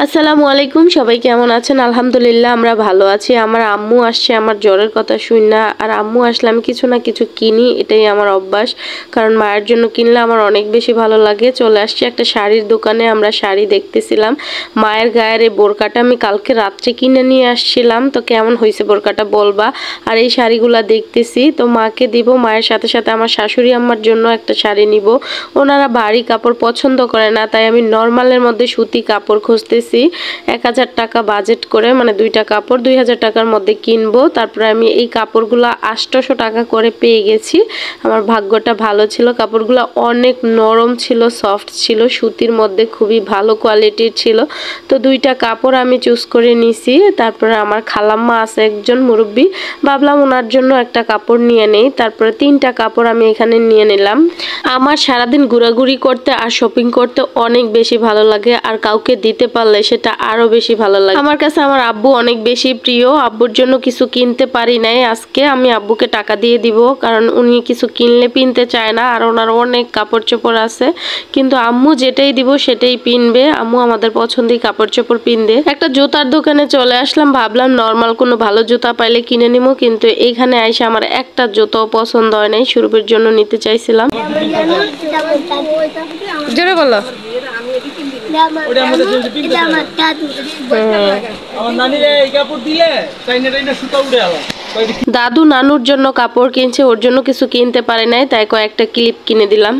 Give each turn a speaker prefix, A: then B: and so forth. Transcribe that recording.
A: আসসালামু আলাইকুম, সবাই কেমন আছেন? আলহামদুলিল্লাহ আমরা ভালো আছি। আমার আম্মু আসছে আমার জ্বরের কথা শুন না, আর আম্মু আসলে আমি কিছু না কিছু কিনি, এটাই আমার অভ্যাস। কারণ মায়ের জন্য কিনলে আমার অনেক বেশি ভালো লাগে। চলে আসছি একটা শাড়ির দোকানে, আমরা শাড়ি দেখতেছিলাম। মায়ের গায়ের এই বোরকাটা আমি কালকে রাত্রে কিনে নিয়ে আসছিলাম, তো কেমন হয়েছে বোরকাটা বলবা। আর এই শাড়িগুলা দেখতেছি, তো মাকে দিব, মায়ের সাথে সাথে আমার শাশুড়ি আম্মার জন্য একটা শাড়ি নিব। ওনারা ভারী কাপড় পছন্দ করে না, তাই আমি নর্মালের মধ্যে সুতি কাপড় খুঁজতেছি। 1000 টাকা বাজেট করে, মানে 2টা কাপড় 2000 টাকার মধ্যে কিনবো। তারপরে আমি এই কাপড়গুলো 800 টাকা করে পেয়ে গেছি। আমার ভাগ্যটা ভালো ছিল। কাপড়গুলো অনেক নরম ছিল, সফট ছিল, সুতির মধ্যে খুবই ভালো কোয়ালিটির ছিল। তো 2টা কাপড় আমি চুজ করে নিছি। তারপরে আমার খালাম্মা আছে একজন মুরব্বী, ভাবলাম ওনার জন্য একটা কাপড় নিয়ে নেই। তারপরে 3টা কাপড় আমি এখানে নিয়ে নিলাম। আমার সারাদিন ঘোরাঘুরি করতে আর শপিং করতে অনেক বেশি ভালো লাগে, আর কাউকে দিতে পারলে সেটা আরো বেশি ভালো লাগে। আমার কাছে আমার আব্বু অনেক বেশি প্রিয়। আব্বুর জন্য কিছু কিনতে পারি নাই আজকে, আমি আব্বুকে টাকা দিয়ে দিব, কারণ উনি কিছু কিনলে পিনতে চায় না, আর ওনার অনেক কাপড় চোপড় আছে। কিন্তু আম্মু যেটাই দিব সেটাই পিনবে। আম্মু আমাদের পছন্দের কাপড় চোপড় পিনবে। একটা জুতার দোকানে চলে আসলাম, ভাবলাম নর্মাল কোনো ভালো জুতা পাইলে কিনে নিবো, কিন্তু এইখানে আইসা আমার একটা জুতাও পছন্দ হয় নাই। সুরভের জন্য নিতে চাইছিলাম। জোরে বলো। দাদু নানুর জন্য কাপড় কিনছে, ওর জন্য কিছু কিনতে পারে নাই, তাই কয়েকটা ক্লিপ কিনে দিলাম।